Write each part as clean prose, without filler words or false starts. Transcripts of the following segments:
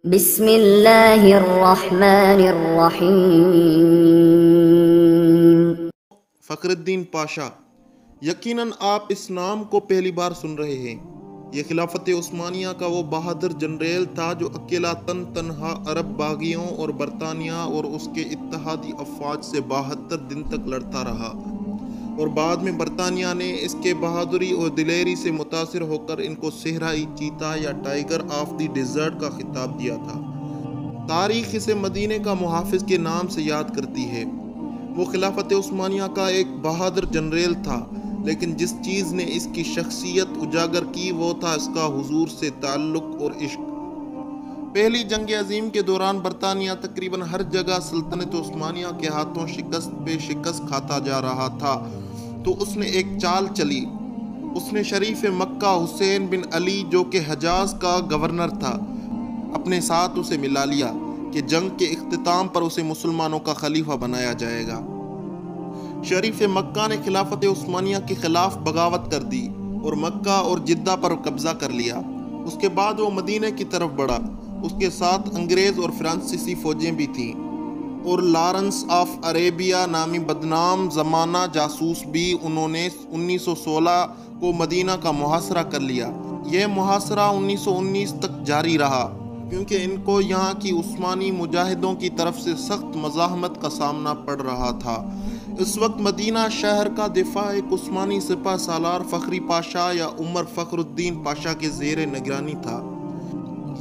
بسم اللہ الرحمن الرحیم۔ فخر الدین پاشا، یقیناً آپ اس نام کو پہلی بار سن رہے ہیں۔ یہ خلافت عثمانیہ کا وہ بہادر جنریل تھا جو اکیلا تنہا عرب باغیوں اور برطانیہ اور اس کے اتحادی افواج سے 72 دن تک لڑتا رہا، اور بعد میں برطانیہ نے اس کے بہادری اور دلیری سے متاثر ہو کر ان کو صحرائی چیتا یا ٹائیگر آف دی ڈیزرٹ کا خطاب دیا تھا۔ تاریخ اسے مدینے کا محافظ کے نام سے یاد کرتی ہے۔ وہ خلافت عثمانیہ کا ایک بہادر جنریل تھا، لیکن جس چیز نے اس کی شخصیت اجاگر کی وہ تھا اس کا حضور سے تعلق اور عشق۔ پہلی جنگ عظیم کے دوران برطانیہ تقریباً ہر جگہ سلطنت عثمانیہ کے ہاتھوں شکست پہ شکست کھاتا جا رہا تھا، تو اس نے ایک چال چلی۔ اس نے شریف مکہ حسین بن علی جو کہ حجاز کا گورنر تھا اپنے ساتھ اسے ملا لیا کہ جنگ کے اختتام پر اسے مسلمانوں کا خلیفہ بنایا جائے گا۔ شریف مکہ نے خلافت عثمانیہ کے خلاف بغاوت کر دی اور مکہ اور جدہ پر قبضہ کر لیا۔ اس کے بعد وہ مدینے کی طرف بڑھا۔ اس کے ساتھ انگریز اور فرانسیسی فوجیں بھی تھیں، اور لارنس آف عربیہ نامی بدنام زمانہ جاسوس بھی۔ انہوں نے 1916 کو مدینہ کا محاصرہ کر لیا۔ یہ محاصرہ 1919 تک جاری رہا، کیونکہ ان کو یہاں کی عثمانی مجاہدوں کی طرف سے سخت مزاحمت کا سامنا پڑ رہا تھا۔ اس وقت مدینہ شہر کا دفاع ایک عثمانی سپہ سالار فخری پاشا یا عمر فخر الدین پاشا کے زیر نگرانی تھا۔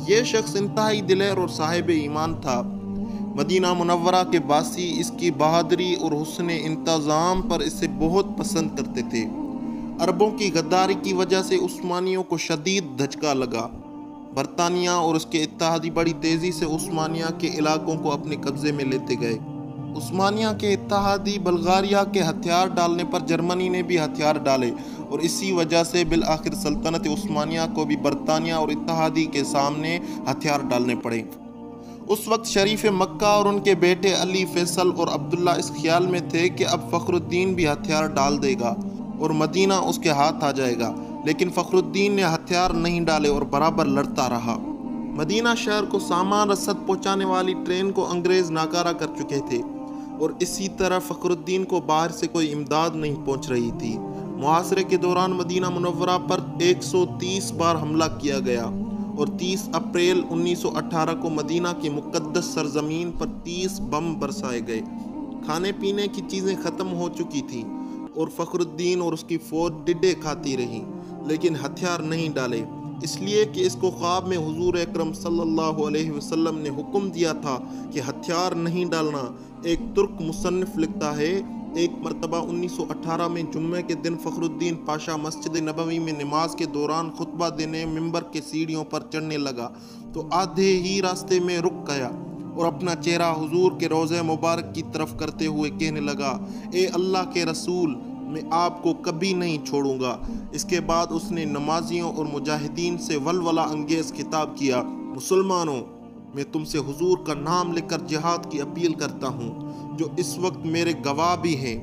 یہ شخص انتہائی دلیر اور صاحب ایمان تھا۔ مدینہ منورہ کے باسی اس کی بہادری اور حسن انتظام پر اسے بہت پسند کرتے تھے۔ عربوں کی غداری کی وجہ سے عثمانیوں کو شدید دھچکا لگا۔ برطانیہ اور اس کے اتحادی بڑی تیزی سے عثمانیہ کے علاقوں کو اپنے قبضے میں لیتے گئے۔ عثمانیہ کے اتحادی بلغاریہ کے ہتھیار ڈالنے پر جرمنی نے بھی ہتھیار ڈالے، اور اسی وجہ سے بالآخر سلطنت عثمانیہ کو بھی برطانیہ اور اتحادی کے سامنے ہتھیار ڈالنے پڑے۔ اس وقت شریف مکہ اور ان کے بیٹے علی، فیصل اور عبداللہ اس خیال میں تھے کہ اب فخر الدین بھی ہتھیار ڈال دے گا اور مدینہ اس کے ہاتھ آ جائے گا، لیکن فخر الدین نے ہتھیار نہیں ڈالے اور برابر لڑتا رہا۔ مدینہ شہر کو سامان رسد پہنچانے والی ٹرین کو انگریز ناکارہ کر چکے تھے، اور اسی طرح فخر الدین کو باہر سے کوئی امداد نہیں پہنچ رہی تھی۔ محاصرے کے دوران مدینہ منورہ پر 130 بار حملہ کیا گیا، اور 30 اپریل 1918 کو مدینہ کی مقدس سرزمین پر 30 بم برسائے گئے۔ کھانے پینے کی چیزیں ختم ہو چکی تھیں، اور فخر الدین اور اس کی فوج ڈڈے کھاتی رہی، لیکن ہتھیار نہیں ڈالے، اس لیے کہ اس کو خواب میں حضور اکرم صلی اللہ علیہ وسلم نے حکم دیا تھا کہ ہتھیار نہیں ڈالنا۔ ایک ترک مصنف لکھتا ہے، ایک مرتبہ 1918 میں جمعے کے دن فخر الدین پاشا مسجد نبوی میں نماز کے دوران خطبہ دینے ممبر کے سیڑھیوں پر چڑھنے لگا تو آدھے ہی راستے میں رک گیا اور اپنا چہرہ حضور کے روضہ مبارک کی طرف کرتے ہوئے کہنے لگا، اے اللہ کے رسول، میں آپ کو کبھی نہیں چھوڑوں گا۔ اس کے بعد اس نے نمازیوں اور مجاہدین سے ولولہ انگیز خطاب کیا، مسلمانوں، میں تم سے حضور کا نام لے کر جہاد کی اپیل کرتا ہوں، جو اس وقت میرے گواہ بھی ہیں۔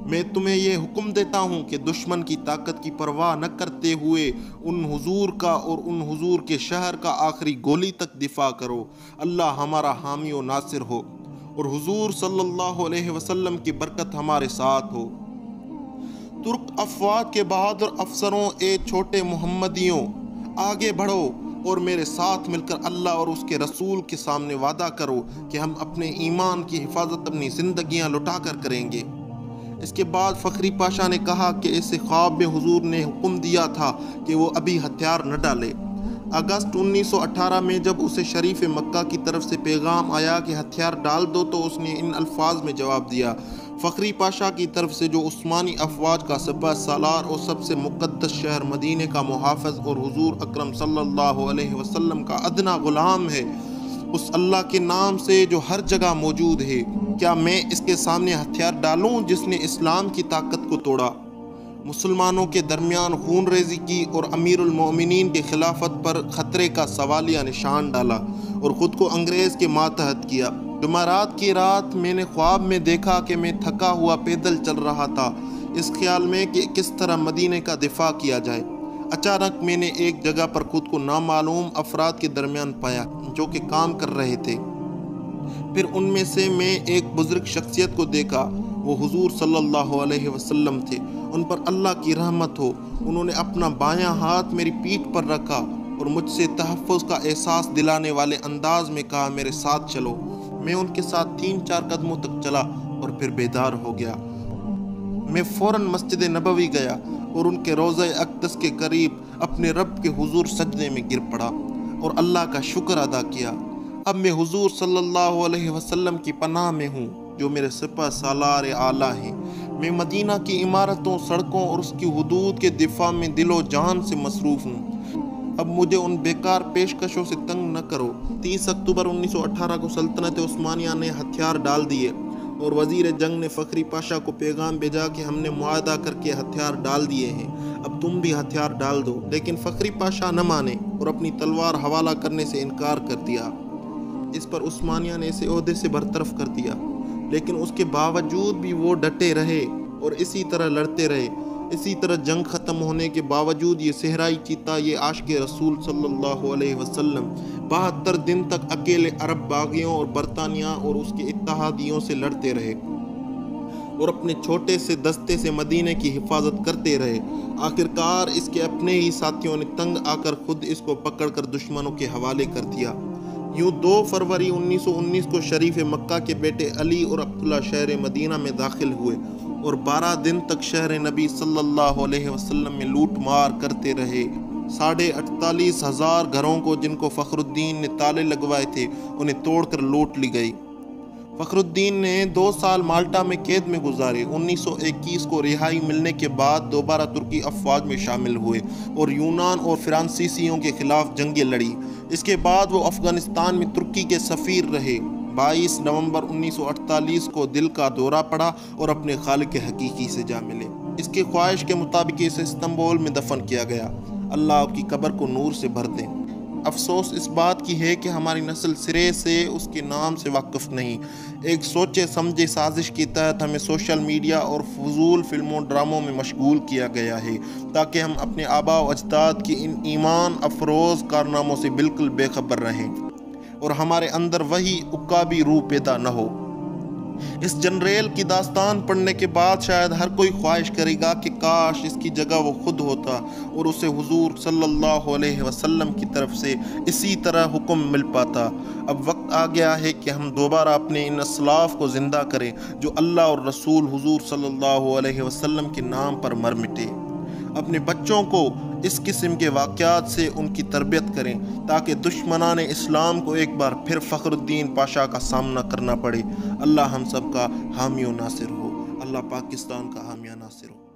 میں تمہیں یہ حکم دیتا ہوں کہ دشمن کی طاقت کی پرواہ نہ کرتے ہوئے ان حضور کا اور ان حضور کے شہر کا آخری گولی تک دفاع کرو۔ اللہ ہمارا حامی و ناصر ہو، اور حضور صلی اللہ علیہ وسلم کی برکت ہمارے ساتھ ہو۔ ترک افواج کے بہادر افسروں، اے چھوٹے محمدیوں، آگے بڑھو اور میرے ساتھ مل کر اللہ اور اس کے رسول کے سامنے وعدہ کرو کہ ہم اپنے ایمان کی حفاظت اپنی زندگیاں لٹا کر کریں گے۔ اس کے بعد فخری پاشا نے کہا کہ اسے خواب میں حضور نے حکم دیا تھا کہ وہ ابھی ہتھیار نہ ڈالے۔ اگست 1918 میں جب اسے شریف مکہ کی طرف سے پیغام آیا کہ ہتھیار ڈال دو، تو اس نے ان الفاظ میں جواب دیا، فخری پاشا کی طرف سے جو عثمانی افواج کا سپہ سالار اور سب سے مقدس شہر مدینے کا محافظ اور حضور اکرم صلی اللہ علیہ وسلم کا ادنا غلام ہے، اس اللہ کے نام سے جو ہر جگہ موجود ہے، کیا میں اس کے سامنے ہتھیار ڈالوں جس نے اسلام کی طاقت کو توڑا، مسلمانوں کے درمیان خون ریزی کی اور امیر المومنین کے خلافت پر خطرے کا سوالیہ نشان ڈالا اور خود کو انگریز کے ماتحت کیا؟ جمعرات کی رات میں نے خواب میں دیکھا کہ میں تھکا ہوا پیدل چل رہا تھا، اس خیال میں کہ کس طرح مدینے کا دفاع کیا جائے۔ اچانک میں نے ایک جگہ پر خود کو نامعلوم افراد کے درمیان پایا۔ جو کہ کام کر رہے تھے۔ پھر ان میں سے میں ایک بزرگ شخصیت کو دیکھا، وہ حضور صلی اللہ علیہ وسلم تھے، ان پر اللہ کی رحمت ہو۔ انہوں نے اپنا بایاں ہاتھ میری پیٹھ پر رکھا اور مجھ سے تحفظ کا احساس دلانے والے انداز میں کہا، میرے ساتھ چلو۔ میں ان کے ساتھ 3-4 قدموں تک چلا اور پھر بیدار ہو گیا۔ میں فوراً مسجد نبوی گیا اور ان کے روضہ اقدس کے قریب اپنے رب کے حضور سجدے میں گر پڑا اور اللہ کا شکر ادا کیا۔ اب میں حضور صلی اللہ علیہ وسلم کی پناہ میں ہوں جو میرے سپہ سالار اعلیٰ ہیں۔ میں مدینہ کی عمارتوں، سڑکوں اور اس کی حدود کے دفاع میں دل و جان سے مصروف ہوں۔ اب مجھے ان بیکار پیشکشوں سے تنگ نہ کرو۔ 30 اکتوبر 1918 کو سلطنت عثمانیہ نے ہتھیار ڈال دیے اور وزیر جنگ نے فخری پاشا کو پیغام بھیجا کہ ہم نے معاہدہ کر کے ہتھیار ڈال دیے ہیں، اب تم بھی ہتھیار ڈال دو۔ لیکن فخری پاشا نہ مانے اور اپنی تلوار حوالہ کرنے سے انکار کر دیا۔ اس پر عثمانیہ نے اسے عہدے سے برطرف کر دیا، لیکن اس کے باوجود بھی وہ ڈٹے رہے اور اسی طرح لڑتے رہے۔ اسی طرح جنگ ختم ہونے کے باوجود یہ صحرائی چیتا، یہ عاشق رسول صلی اللہ علیہ وسلم 72 دن تک اکیلے عرب باغیوں اور برطانیہ اور اس کے اتحادیوں سے لڑتے رہے اور اپنے چھوٹے سے دستے سے مدینے کی حفاظت کرتے رہے۔ آخرکار اس کے اپنے ہی ساتھیوں نے تنگ آ کر خود اس کو پکڑ کر دشمنوں کے حوالے کر دیا۔ یوں 2 فروری 1919 کو شریف مکہ کے بیٹے علی اور عبداللہ شہر مدینہ میں داخل ہوئے اور 12 دن تک شہر نبی صلی اللہ علیہ وسلم میں لوٹ مار کرتے رہے۔ 48,500 گھروں کو جن کو فخر الدین نے تالے لگوائے تھے انہیں توڑ کر لوٹ لی گئی۔ فخر الدین نے 2 سال مالٹا میں قید میں گزارے۔ 1921 کو رہائی ملنے کے بعد دوبارہ ترکی افواج میں شامل ہوئے اور یونان اور فرانسیسیوں کے خلاف جنگیں لڑی۔ اس کے بعد وہ افغانستان میں ترکی کے سفیر رہے۔ 22 نومبر 1948 کو دل کا دورہ پڑا اور اپنے خالق حقیقی سے جا ملے۔ اس کی خواہش کے مطابق اسے استنبول میں دفن کیا گیا۔ اللہ آپ کی قبر کو نور سے بھر دے۔ افسوس اس بات کی ہے کہ ہماری نسل سرے سے اس کے نام سے واقف نہیں۔ ایک سوچے سمجھے سازش کے تحت ہمیں سوشل میڈیا اور فضول فلموں ڈراموں میں مشغول کیا گیا ہے تاکہ ہم اپنے آباء و اجداد کی ان ایمان افروز کارناموں سے بالکل بے خبر رہیں اور ہمارے اندر وہی عقابی روح پیدا نہ ہو۔ اس جنریل کی داستان پڑھنے کے بعد شاید ہر کوئی خواہش کرے گا کہ کاش اس کی جگہ وہ خود ہوتا اور اسے حضور صلی اللہ علیہ وسلم کی طرف سے اسی طرح حکم مل پاتا۔ اب وقت آ گیا ہے کہ ہم دوبارہ اپنے ان اسلاف کو زندہ کریں جو اللہ اور رسول حضور صلی اللہ علیہ وسلم کے نام پر مر مٹے۔ اپنے بچوں کو اس قسم کے واقعات سے ان کی تربیت کریں تاکہ دشمنان اسلام کو ایک بار پھر فخر الدین پاشا کا سامنا کرنا پڑے۔ اللہ ہم سب کا حامی و ناصر ہو۔ اللہ پاکستان کا حامی و ناصر ہو۔